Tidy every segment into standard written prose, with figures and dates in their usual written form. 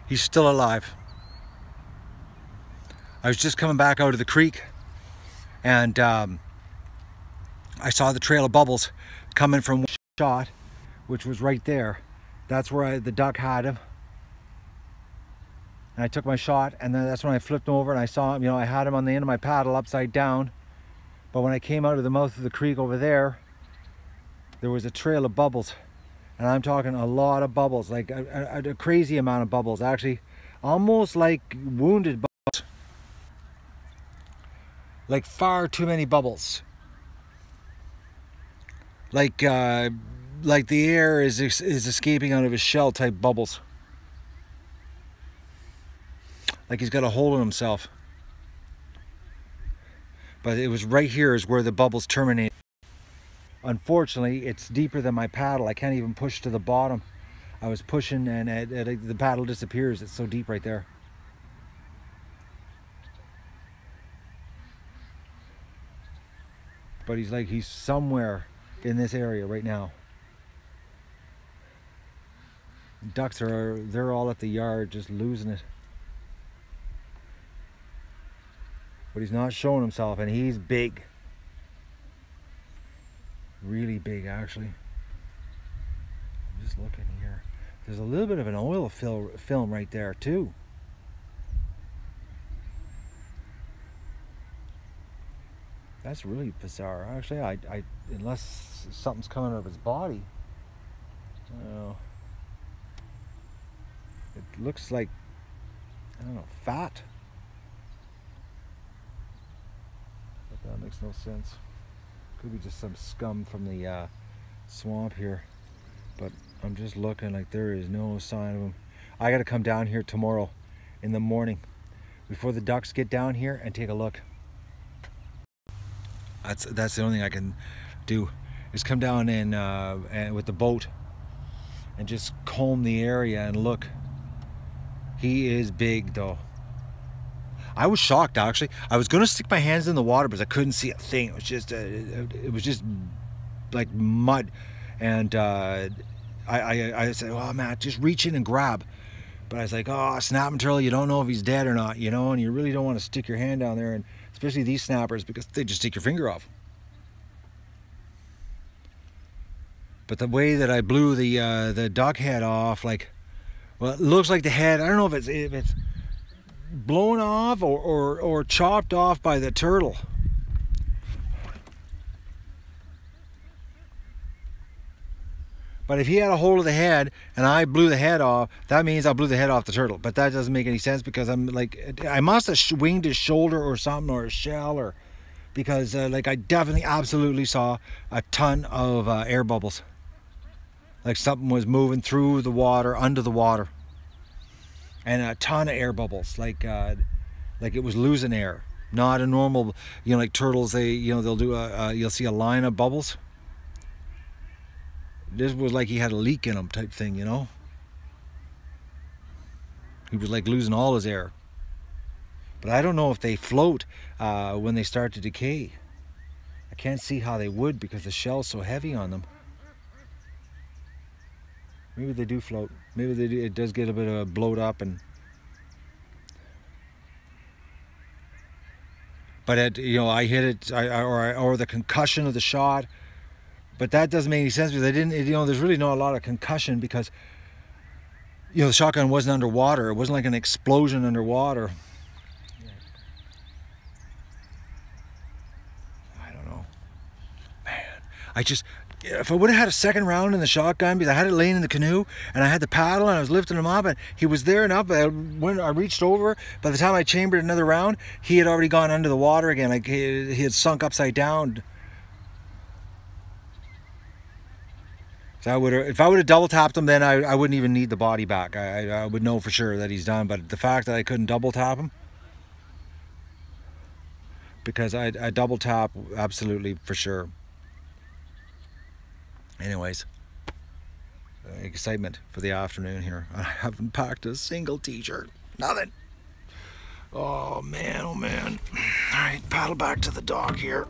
He's still alive. I was just coming back out of the creek, and I saw the trail of bubbles coming from one shot, which was right there. That's where the duck had him. And I took my shot, and then that's when I flipped over and I saw him. You know, I had him on the end of my paddle upside down. But when I came out of the mouth of the creek over there, there was a trail of bubbles. And I'm talking a lot of bubbles, like a crazy amount of bubbles, actually. Almost like wounded bubbles. Like far too many bubbles. Like the air is escaping out of his shell type bubbles. Like he's got a hold on himself. But it was right here is where the bubbles terminate. Unfortunately, it's deeper than my paddle. I can't even push to the bottom. I was pushing and the paddle disappears. It's so deep right there. But he's somewhere in this area right now. Ducks they're all at the yard just losing it. But he's not showing himself, and he's big. Really big, actually. I'm just looking here. There's a little bit of an oil film right there too. That's really bizarre. Actually, I unless something's coming out of his body. I don't know. It looks like, I don't know, fat. But that makes no sense. Could be just some scum from the swamp here. But I'm just looking, like there is no sign of him. I got to come down here tomorrow in the morning before the ducks get down here and take a look. That's the only thing I can do, is come down and with the boat and just comb the area and look. He is big though. I was shocked, actually. I was gonna stick my hands in the water, but I couldn't see a thing. It was just like mud, and I said, "Oh man, just reach in and grab." But I was like, "Oh, snapping turtle, you don't know if he's dead or not, you know, and you really don't want to stick your hand down there, and especially these snappers, because they just take your finger off." But the way that I blew the duck head off, like, well, it looks like the head. I don't know if it's blown off or chopped off by the turtle. But if he had a hold of the head and I blew the head off, that means I blew the head off the turtle. But that doesn't make any sense, because I'm like, I must have winged his shoulder or something, or his shell, or because like I definitely absolutely saw a ton of air bubbles. Like something was moving through the water, under the water. And a ton of air bubbles, like it was losing air. Not a normal, you know, like turtles, they'll do you'll see a line of bubbles. This was like he had a leak in him type thing, you know. He was like losing all his air. But I don't know if they float when they start to decay. I can't see how they would, because the shell's so heavy on them. Maybe they do float. Maybe they do. It does get a bit of blowed up, but you know, I hit it, or the concussion of the shot. But that doesn't make any sense, because I didn't. You know, there's really not a lot of concussion, because you know the shotgun wasn't underwater. It wasn't like an explosion underwater. I don't know, man. If I would have had a second round in the shotgun, because I had it laying in the canoe and I had the paddle and I was lifting him up and he was there enough, but when I reached over, by the time I chambered another round, he had already gone under the water again. Like he had sunk upside down. So if I would have double tapped him, then I wouldn't even need the body back. I would know for sure that he's done. But the fact that I couldn't double tap him, because I double tap absolutely for sure. Anyways, excitement for the afternoon here. I haven't packed a single t-shirt, nothing. Oh man, oh man. All right, paddle back to the dock here.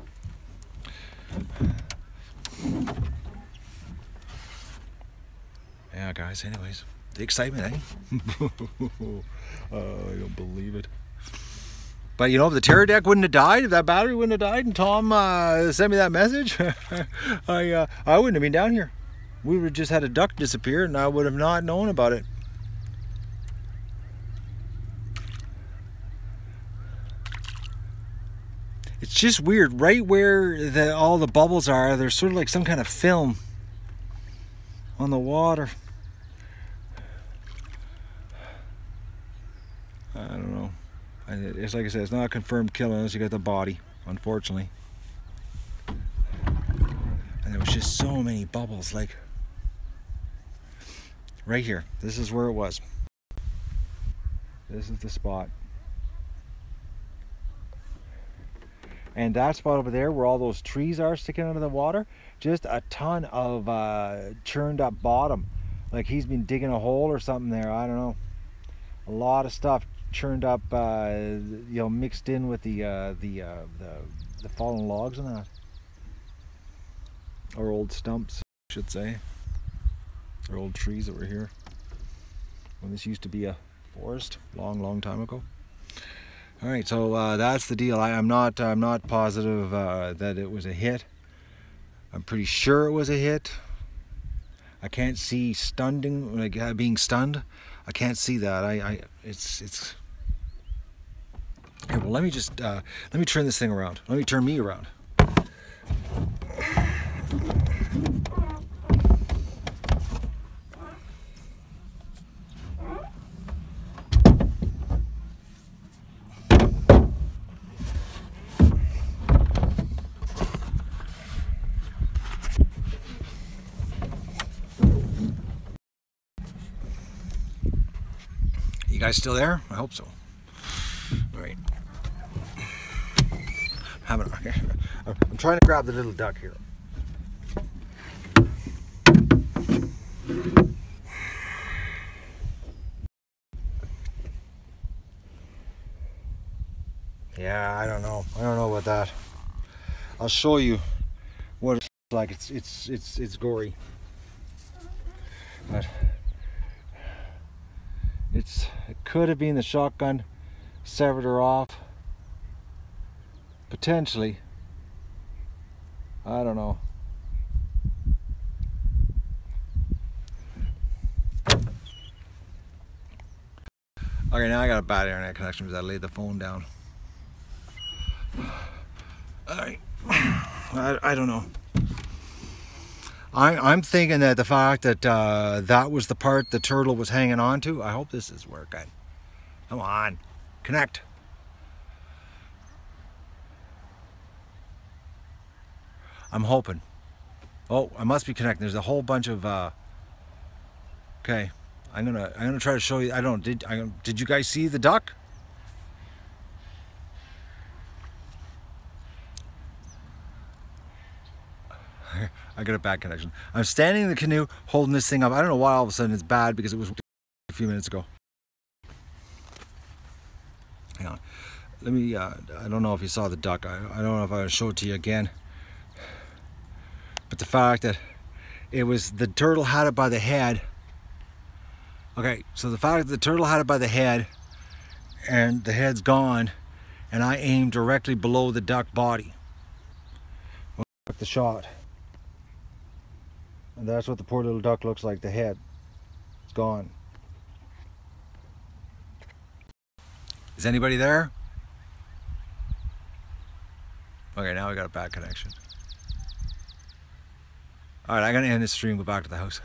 Yeah guys, anyways, The excitement, eh? I don't believe it. But you know, if the terror deck wouldn't have died, if that battery wouldn't have died, and Tom sent me that message, I wouldn't have been down here. We would have just had a duck disappear, and I would have not known about it. It's just weird. Right where all the bubbles are, there's sort of like some kind of film on the water. I don't know. It's like I said, it's not a confirmed kill unless you got the body, unfortunately. And there was just so many bubbles, like right here. This is where it was. This is the spot. And that spot over there where all those trees are sticking out of the water, just a ton of churned up bottom. Like he's been digging a hole or something there, I don't know. A lot of stuff churned up, you know, mixed in with the fallen logs and that. Or old stumps, I should say. Or old trees that were here when this used to be a forest, long time ago. All right, so that's the deal. I'm not positive that it was a hit. I'm pretty sure it was a hit. I can't see stunning, like being stunned. I can't see that. It's. Okay, well, let me just let me turn this thing around. Let me turn me around. You guys still there? I hope so. All right. I'm trying to grab the little duck here. Yeah, I don't know. I don't know about that. I'll show you what it's like. It's gory. But it could have been the shotgun severed her off. Potentially. I don't know. Okay, now I got a bad internet connection because I laid the phone down. Alright. I don't know. I'm thinking that the fact that that was the part the turtle was hanging on to. I hope this is working. Come on. Connect. I'm hoping. Oh, I must be connecting. There's a whole bunch of okay. I'm gonna try to show you. Did you guys see the duck? I got a bad connection. I'm standing in the canoe holding this thing up. I don't know why all of a sudden it's bad because it was a few minutes ago. Hang on. Let me, I don't know if you saw the duck. I don't know if I would show it to you again. But the fact that it was, the turtle had it by the head. Okay, so the fact that the turtle had it by the head and the head's gone and I aimed directly below the duck body. When I took the shot. And that's what the poor little duck looks like, the head. It's gone. Is anybody there? Okay, now we got a bad connection. Alright, I'm gonna end this stream, go back to the house.